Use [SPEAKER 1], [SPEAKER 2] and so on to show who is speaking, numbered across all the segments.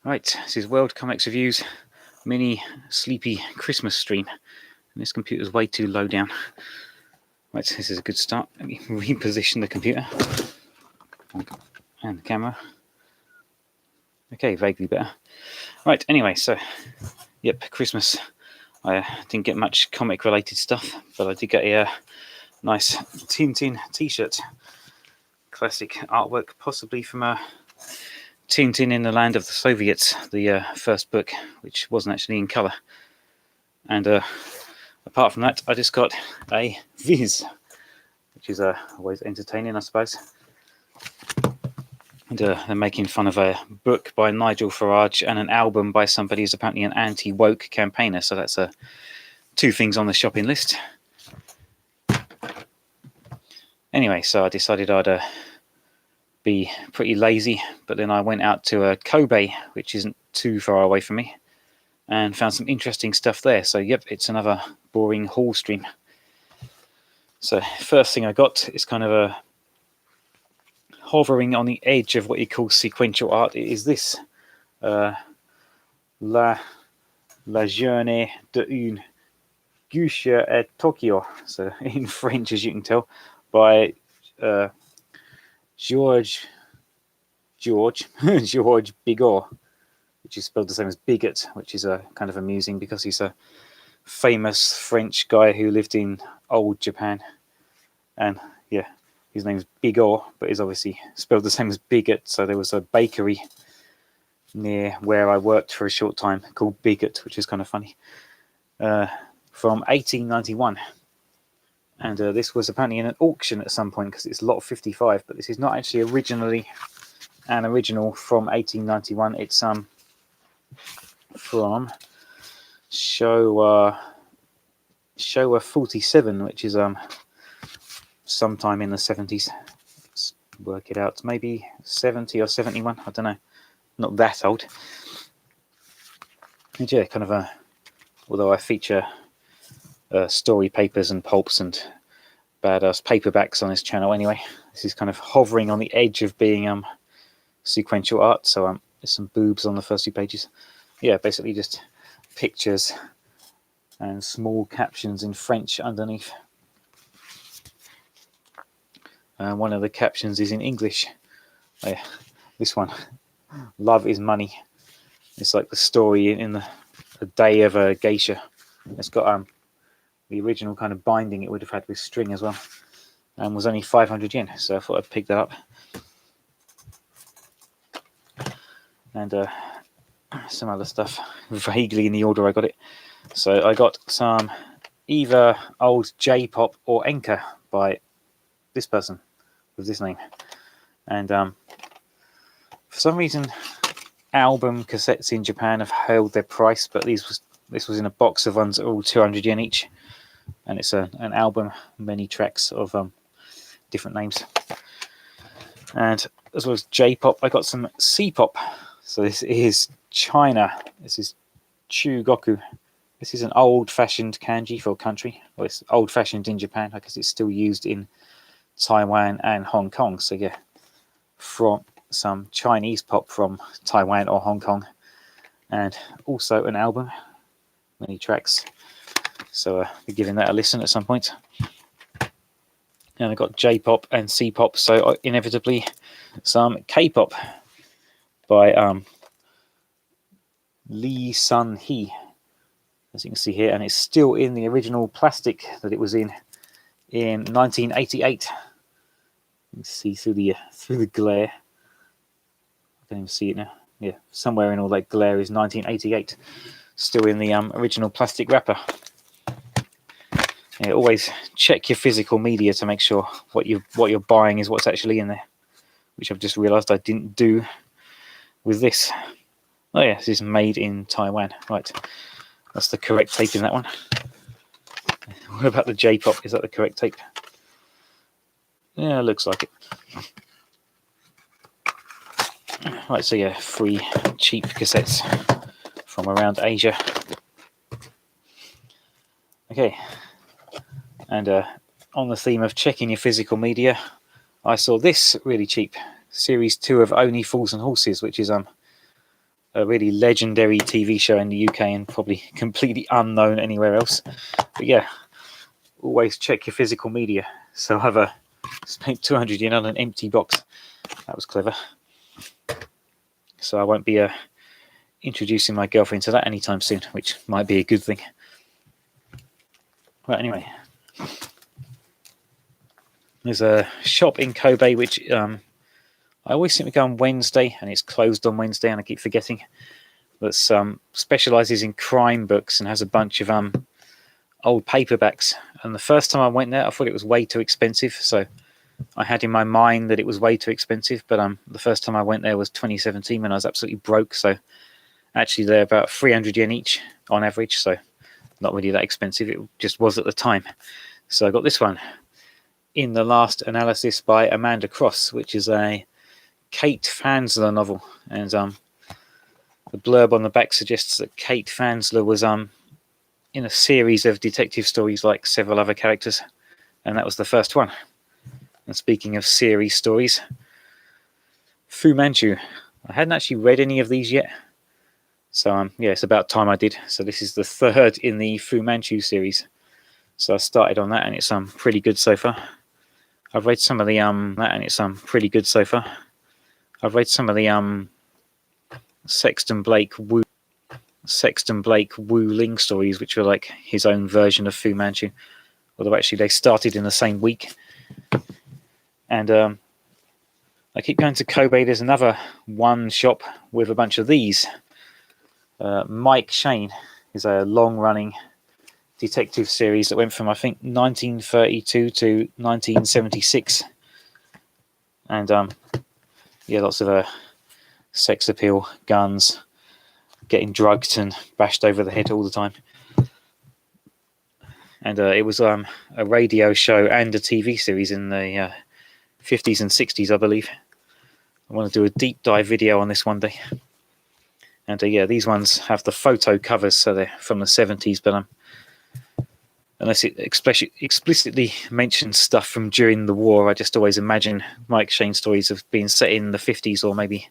[SPEAKER 1] Right, this is World Comics Reviews mini sleepy Christmas stream. And this computer's way too low down. Right, this is a good start. Let me reposition the computer and the camera. Okay, vaguely better. Right, anyway, so, yep, Christmas. I didn't get much comic-related stuff, but I did get a nice Tintin t-shirt. Classic artwork, possibly from Tintin in the Land of the Soviets, the first book, which wasn't actually in colour. And apart from that, I just got a Viz, which is always entertaining, I suppose. And they're making fun of a book by Nigel Farage and an album by somebody who's apparently an anti-woke campaigner. So that's two things on the shopping list. Anyway, so I decided I'd be pretty lazy, but then I went out to Kobe, which isn't too far away from me, and found some interesting stuff there. So yep, it's another boring haul stream. So first thing I got is kind of a hovering on the edge of what you call sequential art. It is this La Journée d'une Guiche à Tokyo, so in French, as you can tell, by George Bigot, which is spelled the same as bigot, which is kind of amusing because he's a famous French guy who lived in old Japan, and yeah, his name's Bigot, but is obviously spelled the same as bigot. So there was a bakery near where I worked for a short time called Bigot, which is kind of funny, from 1891. And this was apparently in an auction at some point because it's lot 55, but this is not actually originally an original from 1891. It's from Showa 47, which is sometime in the 70s. Let's work it out. Maybe 70 or 71. I don't know. Not that old. And yeah, kind of although I feature story papers and pulps and badass paperbacks on this channel anyway, this is kind of hovering on the edge of being sequential art. So there's some boobs on the first 2 pages. Yeah, basically just pictures and small captions in French underneath. One of the captions is in English. Oh, yeah, this one, love is money. It's like the story in the day of a geisha. It's got the original kind of binding it would have had with string as well, and was only 500 yen, so I thought I'd pick that up. And some other stuff, vaguely in the order I got it. So I got some either old J-pop or Enka by this person with this name, and for some reason album cassettes in Japan have held their price, but this was in a box of ones that are all 200 yen each, and it's an album, many tracks of different names. And as well as J-pop, I got some C-pop. So this is China. This is Chugoku. This is an old-fashioned kanji for country. Well, it's old-fashioned in Japan. I guess it's still used in Taiwan and Hong Kong. So yeah, from some Chinese pop from Taiwan or Hong Kong, and also an album, many tracks. So we're giving that a listen at some point. And I got J-pop and C-pop, so inevitably some K-pop by Lee Sun-hee, as you can see here, and it's still in the original plastic that it was in 1988. You can see through the glare. I can't even see it now. Yeah, somewhere in all that glare is 1988, still in the original plastic wrapper. Yeah, always check your physical media to make sure what you're buying is what's actually in there, which I've just realised I didn't do with this. Oh yeah, this is made in Taiwan. Right, that's the correct tape in that one. What about the J-pop? Is that the correct tape? Yeah, looks like it. Right, so yeah, 3 cheap cassettes from around Asia. Okay, and on the theme of checking your physical media, I saw this really cheap, Series 2 of Only Fools and Horses, which is a really legendary TV show in the UK and probably completely unknown anywhere else. But yeah, always check your physical media. So I've spent 200 yen on an empty box. That was clever. So I won't be introducing my girlfriend to that anytime soon, which might be a good thing. Right, anyway. There's a shop in Kobe which I always seem to go on Wednesday, and it's closed on Wednesday, and I keep forgetting. That specialises in crime books and has a bunch of old paperbacks. And the first time I went there, I thought it was way too expensive. So I had in my mind that it was way too expensive. But the first time I went there was 2017 when I was absolutely broke. So actually they're about 300 yen each on average. So not really that expensive. It just was at the time. So I got this one. In the Last Analysis by Amanda Cross, which is a Kate Fansler novel. And the blurb on the back suggests that Kate Fansler was in a series of detective stories like several other characters, and that was the first one. And speaking of series stories, Fu Manchu. I hadn't actually read any of these yet, so yeah, it's about time I did. So this is the third in the Fu Manchu series. So I started on that, and it's pretty good so far. I've read some of the and it's pretty good so far. I've read some of the Sexton Blake Wu Ling stories, which were like his own version of Fu Manchu. Although actually they started in the same week. And I keep going to Kobe. There's another one shop with a bunch of these. Mike Shane is a long-running detective series that went from, I think, 1932 to 1976. And yeah, lots of sex appeal, guns, getting drugged and bashed over the head all the time. And it was a radio show and a TV series in the 50s and 60s, I believe. I want to do a deep dive video on this one day. And yeah, these ones have the photo covers, so they're from the 70s, but unless it explicitly mentions stuff from during the war, I just always imagine Mike Shane stories of being set in the 50s or maybe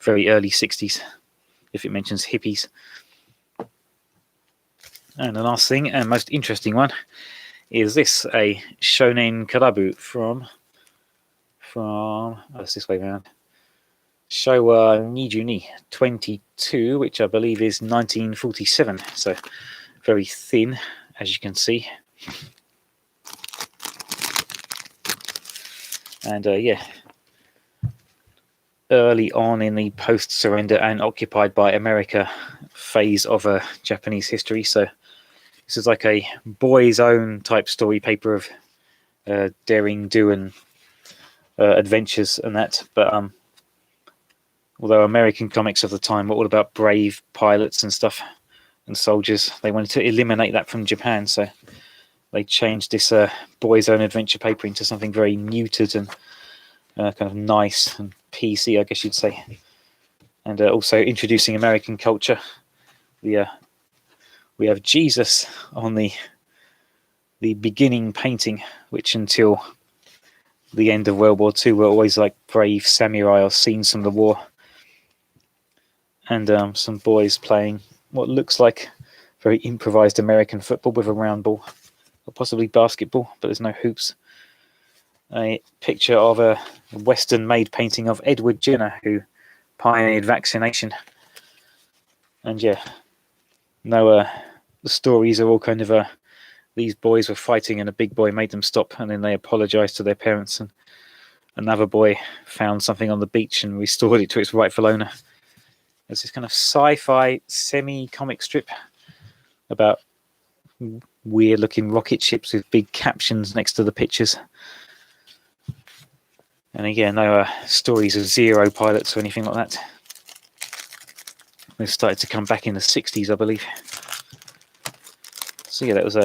[SPEAKER 1] very early 60s, if it mentions hippies. And the last thing, and most interesting one, is this, a Shonen Karabu from it's this way around, Showa Nijuni 22, which I believe is 1947, so very thin, as you can see. And yeah, early on in the post-surrender and occupied by America phase of Japanese history. So this is like a boys' own type story paper of daring do and adventures and that. But although American comics of the time were all about brave pilots and stuff and soldiers, they wanted to eliminate that from Japan. So they changed this boys' own adventure paper into something very neutered and kind of nice and PC, I guess you'd say. And also introducing American culture. We have Jesus on the beginning painting, which until the end of World War II were always like brave samurai or scenes from the war. And some boys playing what looks like very improvised American football with a round ball, or possibly basketball, but there's no hoops. A picture of a Western-made painting of Edward Jenner, who pioneered vaccination. And yeah, no, the stories are all kind of these boys were fighting and a big boy made them stop, and then they apologized to their parents, and another boy found something on the beach and restored it to its rightful owner. There's this kind of sci-fi semi-comic strip about weird-looking rocket ships with big captions next to the pictures. And again, no stories of Zero pilots or anything like that. They started to come back in the 60s, I believe. So yeah, that was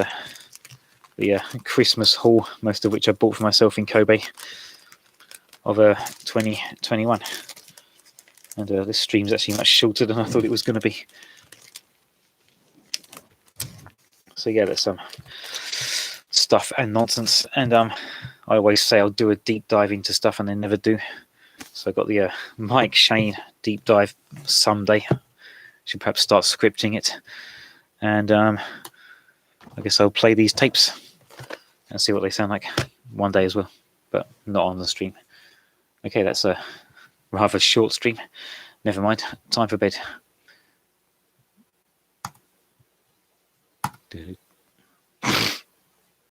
[SPEAKER 1] the Christmas haul, most of which I bought for myself in Kobe of 2021. And this stream's actually much shorter than I thought it was going to be. So yeah, there's some stuff and nonsense. And I always say I'll do a deep dive into stuff and then never do. So I got the Mike Shane deep dive someday. Should perhaps start scripting it, and I guess I'll play these tapes and see what they sound like one day as well, but not on the stream. Okay, that's a rather short stream. Never mind. Time for bed.